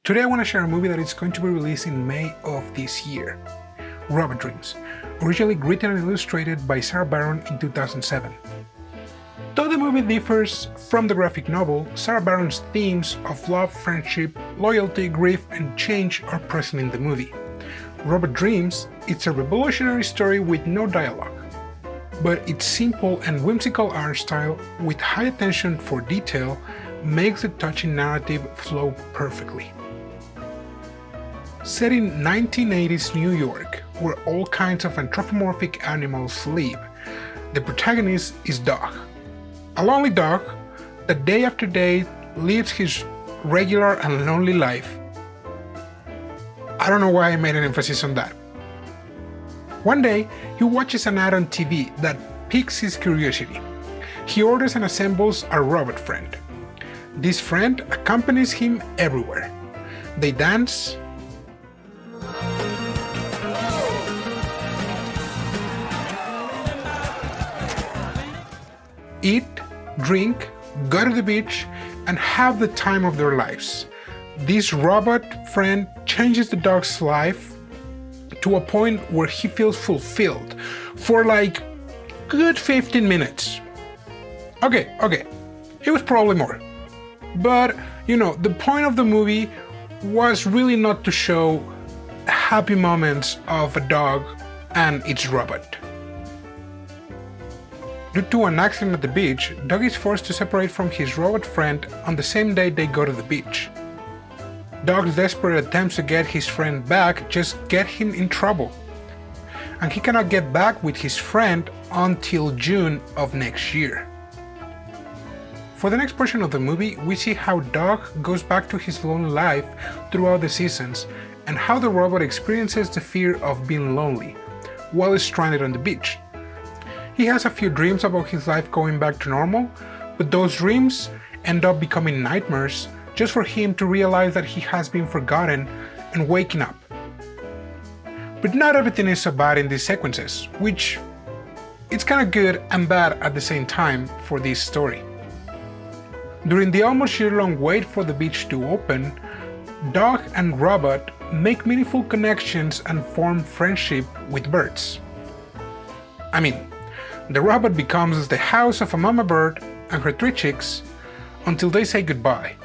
Today I want to share a movie that is going to be released in May of this year, Robot Dreams, originally written and illustrated by Sarah Baron in 2007. Though the movie differs from the graphic novel, Sarah Baron's themes of love, friendship, loyalty, grief, and change are present in the movie. Robot Dreams is a revolutionary story with no dialogue, but its simple and whimsical art style with high attention for detail makes the touching narrative flow perfectly. Set in 1980s New York, where all kinds of anthropomorphic animals live, the protagonist is Dog, a lonely dog that day after day lives his regular and lonely life. I don't know why I made an emphasis on that. One day, he watches an ad on TV that piques his curiosity. He orders and assembles a robot friend. This friend accompanies him everywhere. They dance, eat, drink, go to the beach, and have the time of their lives. This robot friend changes the dog's life to a point where he feels fulfilled for like good 15 minutes. Okay, it was probably more. But, the point of the movie was really not to show happy moments of a dog and its robot. Due to an accident at the beach, Dog is forced to separate from his robot friend on the same day they go to the beach. Dog's desperate attempts to get his friend back just get him in trouble, and he cannot get back with his friend until June of next year. For the next portion of the movie, we see how Dog goes back to his lonely life throughout the seasons, and how the robot experiences the fear of being lonely while stranded on the beach. He has a few dreams about his life going back to normal, but those dreams end up becoming nightmares just for him to realize that he has been forgotten and waking up. But not everything is so bad in these sequences, which it's kinda good and bad at the same time for this story. During the almost year-long wait for the beach to open, Dog and Robot make meaningful connections and form friendship with birds. The robot becomes the house of a mama bird and her 3 chicks until they say goodbye.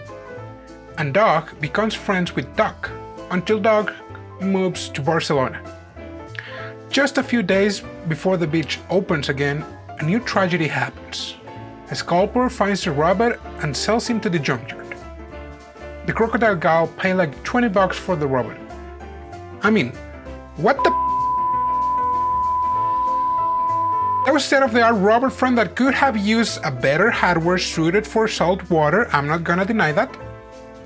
And Dog becomes friends with Duck until Dog moves to Barcelona. Just a few days before the beach opens again, a new tragedy happens. A scalper finds the robot and sells him to the junkyard. The crocodile gal pays like $20 for the robot. What the That was state-of-the-art robot friend that could have used a better hardware suited for salt water, I'm not gonna deny that.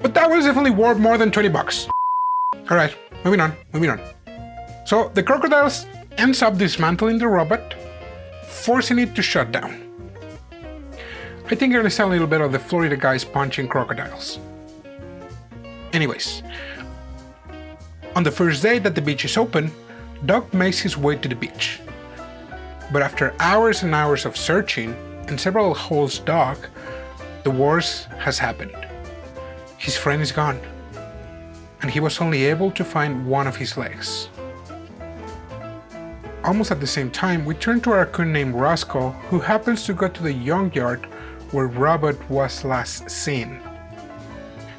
But that was definitely worth more than $20. Alright, moving on. So the crocodile ends up dismantling the robot, forcing it to shut down. I think I understand a little bit of the Florida guys punching crocodiles. Anyways, on the first day that the beach is open, Dog makes his way to the beach. But after hours and hours of searching and several holes dug, the worst has happened. His friend is gone, and he was only able to find one of his legs. Almost at the same time, we turn to a raccoon named Rascal, who happens to go to the junkyard where Robot was last seen.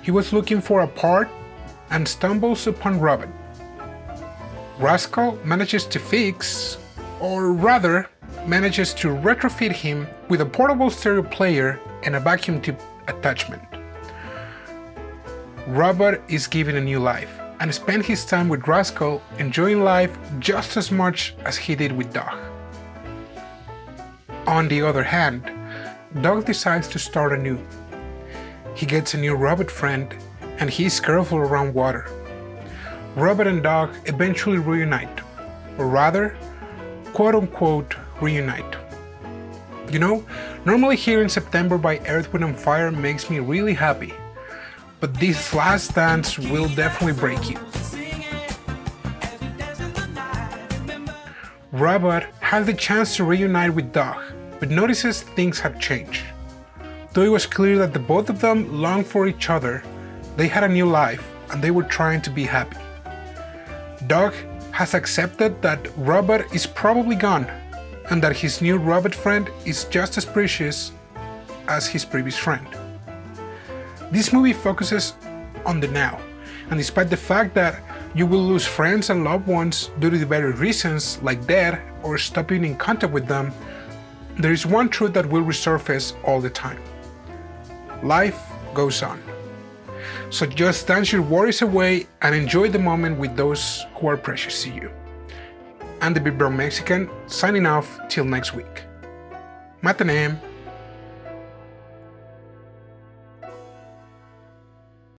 He was looking for a part and stumbles upon Robot. Rascal manages to fix, or rather, manages to retrofit him with a portable stereo player and a vacuum tube attachment. Robot is given a new life and spends his time with Rascal, enjoying life just as much as he did with Dog. On the other hand, Dog decides to start anew. He gets a new robot friend and he is careful around water. Robot and Dog eventually reunite, or rather, quote-unquote reunite. Normally here in September by Earth, Wind & Fire makes me really happy, but this last dance will definitely break you. Robot has the chance to reunite with Dog, but notices things have changed. Though it was clear that the both of them longed for each other, they had a new life and they were trying to be happy. Doug has accepted that Robert is probably gone and that his new Robert friend is just as precious as his previous friend. This movie focuses on the now, and despite the fact that you will lose friends and loved ones due to the very reasons like death or stopping in contact with them, there is one truth that will resurface all the time. Life goes on. So just dance your worries away and enjoy the moment with those who are precious to you. I'm the Big Brown Mexican, signing off till next week. Matanem.